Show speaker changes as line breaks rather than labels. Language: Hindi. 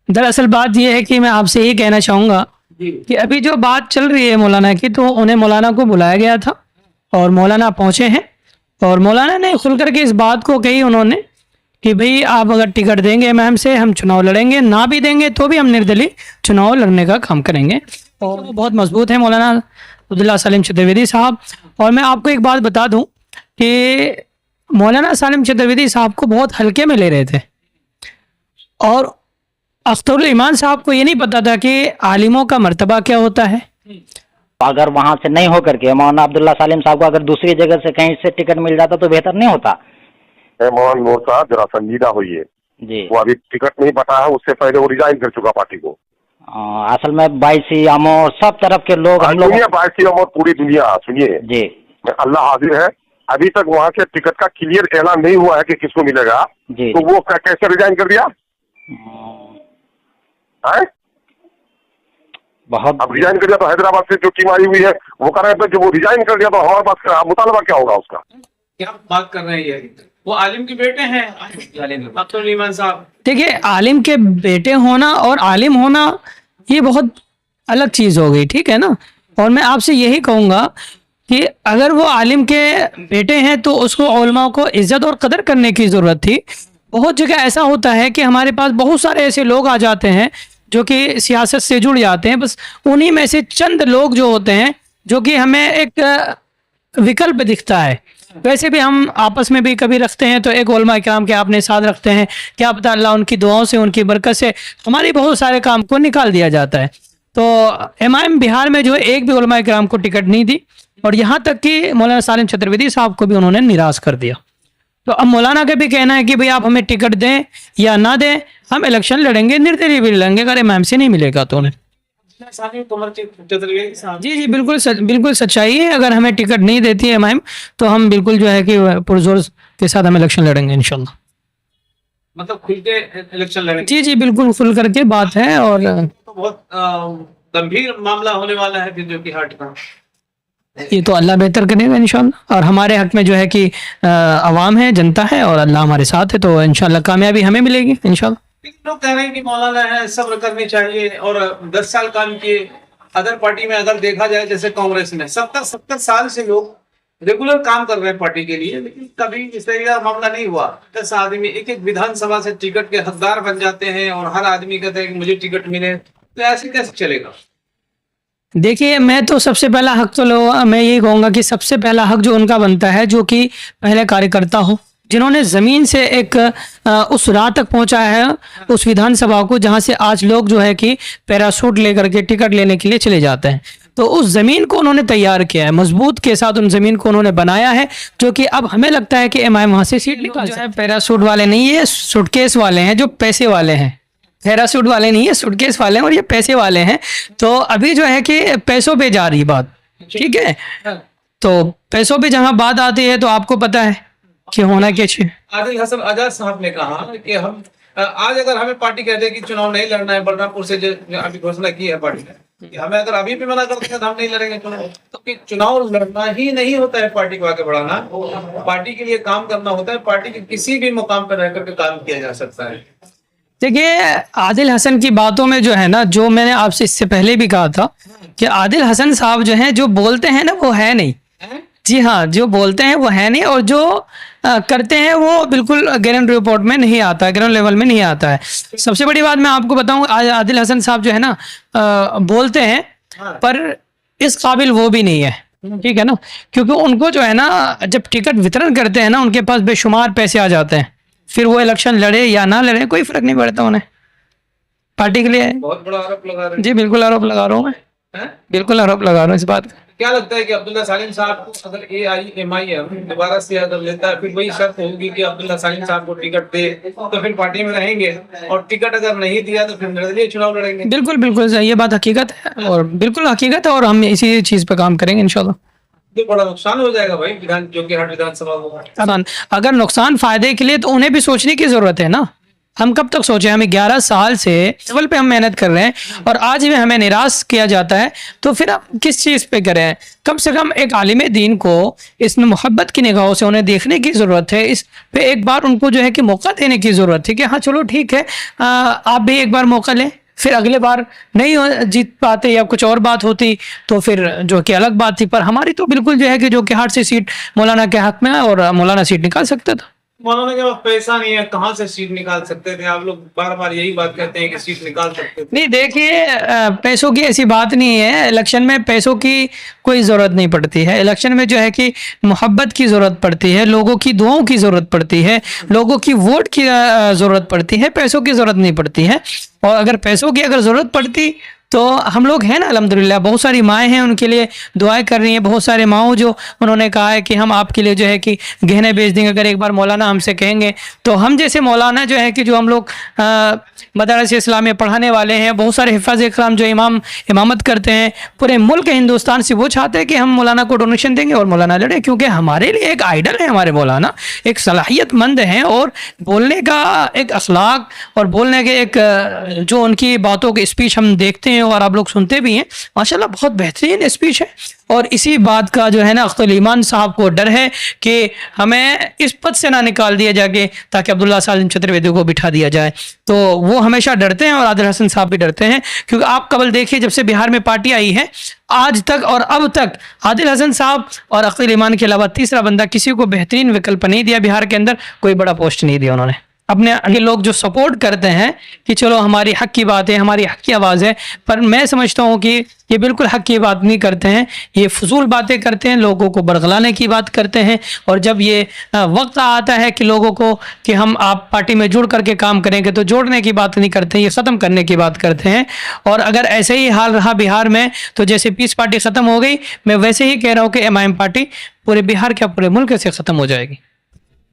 दरअसल बात यह है कि मैं आपसे ये कहना चाहूँगा कि अभी जो बात चल रही है मौलाना की, तो उन्हें मौलाना को बुलाया गया था और मौलाना पहुँचे हैं और मौलाना ने खुल करके इस बात को कही उन्होंने कि भाई आप अगर टिकट देंगे मैम से हम चुनाव लड़ेंगे, ना भी देंगे तो भी हम निर्दलीय चुनाव लड़ने का काम करेंगे। और वो बहुत मजबूत है मौलाना अब्दुल्ला सलीम चतुर्वेदी साहब। और मैं आपको एक बात बता दूं कि मौलाना सलीम चतुर्वेदी साहब को बहुत हल्के में ले रहे थे और अख्तरुल ईमान साहब को ये नहीं पता था कि आलिमों का मर्तबा क्या होता है।
अगर वहाँ से नहीं हो करके मौलाना अब्दुल्ला सलीम साहब को अगर दूसरी जगह से कहीं से टिकट मिल जाता तो बेहतर नहीं होता।
मौलाना नूर साहब जरा संजीदा हुई है
जी।
वो अभी टिकट नहीं बटा है, उससे पहले वो रिजाइन कर चुका पार्टी को।
असल में बाईसी अमोर सब तरफ के लोग हम लोग
बाईसी अमोर पूरी दुनिया सुनिए
जी,
अल्लाह हाजिर है, अभी तक वहाँ के टिकट का क्लियर ऐलान नहीं हुआ है कि किसको मिलेगा
जी।
तो वो कैसे रिजाइन कर दिया है?
बहुत
अब रिजाइन कर दिया तो हैदराबाद से जो टीम आई हुई है वो कह रहे थे कि वो रिजाइन कर दिया तो हमारे पास मुतालबा क्या होगा उसका?
क्या बात कर रहे हैं? वो आलिम के बेटे हैं अख्तरुल ईमान साहब।
देखिए, आलिम के बेटे होना और आलिम होना ये बहुत अलग चीज़ हो गई, ठीक है ना। और मैं आपसे यही कहूँगा कि अगर वो आलिम के बेटे हैं तो उसको उलमा को इज्जत और कदर करने की ज़रूरत थी। बहुत जगह ऐसा होता है कि हमारे पास बहुत सारे ऐसे लोग आ जाते हैं जो कि सियासत से जुड़ जाते हैं, बस उन्हीं में से चंद लोग जो होते हैं जो कि हमें एक विकल्प दिखता है। वैसे भी हम आपस में भी कभी रखते हैं तो एक उलमा इकराम के आपने साथ रखते हैं, क्या पता अल्लाह उनकी दुआओं से उनकी बरकत से हमारी बहुत सारे काम को निकाल दिया जाता है। तो एमआईएम बिहार में जो है एक भी उलमा इकराम को टिकट नहीं दी और यहाँ तक कि मौलाना सलीम चतुर्वेदी साहब को भी उन्होंने निराश कर दिया। तो अब मौलाना का भी कहना है कि भाई आप हमें टिकट दें या ना दें, हम इलेक्शन लड़ेंगे, निर्दलीय भी लड़ेंगे, अगर एमआईएम से नहीं मिलेगा तो उन्हें। जी जी, बिल्कुल सच्चाई है। अगर हमें टिकट नहीं देती है एमआईएम तो हम बिल्कुल जो है कि पुरजोर के साथ हम इलेक्शन लड़ेंगे इंशाल्लाह।
मतलब खुल के इलेक्शन लड़ेंगे?
जी जी, बिल्कुल खुल करके बात है। और
तो बहुत गंभीर मामला होने वाला है फिर जो कि हार्ट का।
ये तो अल्लाह बेहतर करेगा इंशाल्लाह। और हमारे हक में जो है कि अवाम है, जनता है और अल्लाह हमारे साथ है, तो इंशाल्लाह कामयाबी हमें मिलेगी इंशाल्लाह।
लोग कह रहे हैं कि मौलाना है, सब्र करनी चाहिए और 10 साल काम किए। अदर पार्टी में अगर देखा जाए जैसे कांग्रेस में 70 साल से लोग रेगुलर काम कर रहे हैं पार्टी के लिए, लेकिन कभी इस तरह का मामला नहीं हुआ। 10 आदमी एक विधानसभा से टिकट के हकदार बन जाते हैं और हर आदमी कहते हैं कि मुझे टिकट मिले, तो ऐसे कैसे चलेगा?
देखिए, मैं तो सबसे पहला हक तो मैं यही कहूँगा कि सबसे पहला हक जो उनका बनता है जो कि पहले कार्यकर्ता हो, जिन्होंने ज़मीन से एक उस राह तक पहुंचाया है उस विधानसभा को जहां से आज लोग जो है कि पैराशूट लेकर के टिकट लेने के लिए चले जाते हैं। तो उस ज़मीन को उन्होंने तैयार किया है, मजबूत के साथ उन ज़मीन को उन्होंने बनाया है, जो कि अब हमें लगता है कि एमआईएम वहाँ से सीट निकाल सकता है। पैराशूट वाले नहीं, ये सूटकेस वाले हैं, जो पैसे वाले हैं। पैराशूट वाले नहीं है, सूटकेस वाले हैं और ये पैसे वाले हैं। तो अभी जो है कि पैसों पे जा रही बात, ठीक है। तो पैसों पे जहाँ बात आती है तो आपको पता है कि होना क्या चाहिए।
आदिल हसन आजाद साहब ने कहा कि हम आज अगर हमें पार्टी कहते हैं कि चुनाव नहीं लड़ना है, बलरामपुर से जो अभी घोषणा की है पार्टी ने कि हमें अगर अभी भी मना करते हैं तो हम नहीं लड़ेंगे चुनाव, तो कि चुनाव लड़ना ही नहीं होता है पार्टी को आगे बढ़ाना, पार्टी के लिए काम करना होता है। पार्टी के किसी भी मुकाम पर रह करके काम किया जा सकता है।
देखिए, आदिल हसन की बातों में जो है ना, जो मैंने आपसे इससे पहले भी कहा था कि आदिल हसन साहब जो हैं, जो बोलते हैं ना वो है नहीं। जी हाँ, जो बोलते हैं वो है नहीं और जो करते हैं वो बिल्कुल ग्राउंड रिपोर्ट में नहीं आता है, ग्राउंड लेवल में नहीं आता है। सबसे बड़ी बात मैं आपको बताऊं, आदिल हसन साहब जो है ना बोलते हैं पर इस काबिल वो भी नहीं है, ठीक है ना। क्योंकि उनको जो है ना, जब टिकट वितरण करते हैं ना, उनके पास बेशुमार पैसे आ जाते हैं, फिर वो इलेक्शन लड़े या ना लड़े कोई फर्क नहीं पड़ता उन्हें, पार्टी के लिए।
बहुत बड़ा आरोप लगा रहे हैं।
जी बिल्कुल आरोप लगा रहा हूँ मैं, बिल्कुल आरोप लगा रहा हूँ इस बात का।
क्या लगता है कि अब्दुल्ला सलीम साहब को अगर एआईएमआईएम दोबारा से अगर लेता है, फिर वही शर्त होगी कि अब्दुल्ला सलीम साहब को टिकट दे तो फिर पार्टी में रहेंगे, और टिकट अगर नहीं दिया तो फिर निर्दलीय चुनाव लड़ेंगे?
बिल्कुल बिल्कुल ये बात हकीकत है और बिल्कुल हकीकत है, और हम इसी चीज पे काम करेंगे इंशाल्लाह।
तो बड़ा नुकसान हो जाएगा भाई विधानसभा को।
अगर नुकसान फायदे के लिए तो उन्हें भी सोचने की जरूरत है ना। हम कब तक सोचे, हमें 11 साल से लेवल पे हम मेहनत कर रहे हैं और आज भी हमें निराश किया जाता है, तो फिर हम किस चीज़ पे करें। कम से कम एक आलिम दीन को इसमें मोहब्बत की निगाहों से उन्हें देखने की ज़रूरत है, इस पे एक बार उनको जो है कि मौका देने की ज़रूरत है कि हाँ चलो ठीक है, आप भी एक बार मौका लें, फिर अगले बार नहीं जीत पाते या कुछ और बात होती तो फिर जो कि अलग बात थी, पर हमारी तो बिल्कुल जो है कि जो कि 8 से सीट मौलाना के हक में है और मौलाना सीट निकाल सकता था।
मौलाना के पास पैसा नहीं है, कहाँ से सीट निकाल सकते थे? आप लोग बार बार यही बात कहते हैं कि सीट निकाल सकते थे।
नहीं देखिए, पैसों की ऐसी बात नहीं है, इलेक्शन में पैसों की कोई ज़रूरत नहीं पड़ती है। इलेक्शन में जो है कि मोहब्बत की ज़रूरत पड़ती है, लोगों की दुआओं की ज़रूरत पड़ती है, लोगों की वोट की ज़रूरत पड़ती है, पैसों की ज़रूरत नहीं पड़ती है। और अगर पैसों की अगर ज़रूरत पड़ती तो हम लोग हैं ना, अल्हम्दुलिल्लाह बहुत सारी माएँ हैं, उनके लिए दुआएं कर रही हैं, बहुत सारे माओ जो उन्होंने कहा है कि हम आपके लिए जो है कि गहने बेच देंगे अगर एक बार मौलाना हमसे कहेंगे। तो हम जैसे मौलाना जो है कि जो हम लोग मदरसे इस्लामिया पढ़ाने वाले हैं, बहुत सारे हिफ़ाज़ इकराम जो इमामत करते हैं पूरे मुल्क हिंदुस्तान से, वो चाहते हैं कि हम मौलाना को डोनेशन देंगे और मौलाना लड़े, क्योंकि हमारे लिए एक आइडल है हमारे मौलाना, एक सलाहियतमंद हैं और बोलने का एक अखलाक और बोलने के एक जो उनकी बातों की स्पीच हम देखते हैं और आप लोग सुनते भी हैं, माशाल्लाह बहुत बेहतरीन स्पीच है। और इसी बात का जो है ना अख्तुल ईमान साहब को डर है कि हमें इस पद से ना निकाल दिया जाए ताकि अब्दुल्ला सालिम चतुर्वेदी को बिठा दिया जाए, तो वो हमेशा डरते हैं और आदिल हसन साहब भी डरते हैं। क्योंकि आप कबल देखिए, जब से बिहार में पार्टी आई है आज तक और अब तक आदिल हसन साहब और अख्तुल ईमान के अलावा तीसरा बंदा किसी को बेहतरीन विकल्प नहीं दिया बिहार के अंदर, कोई बड़ा पोस्ट नहीं दिया उन्होंने। अपने आगे लोग जो सपोर्ट करते हैं कि चलो हमारी हक की बात है, हमारी हक की आवाज़ है, पर मैं समझता हूँ कि ये बिल्कुल हक की बात नहीं करते हैं, ये फजूल बातें करते हैं, लोगों को बरगलाने की बात करते हैं। और जब ये वक्त आता है कि लोगों को कि हम आप पार्टी में जुड़ करके काम करेंगे, तो जोड़ने की बात नहीं करते हैं, ये ख़त्म करने की बात करते हैं। और अगर ऐसे ही हाल रहा बिहार में, तो जैसे पीस पार्टी ख़त्म हो गई, मैं वैसे ही कह रहा हूँ कि MIM पार्टी पूरे बिहार क्या पूरे मुल्क से ख़त्म हो जाएगी।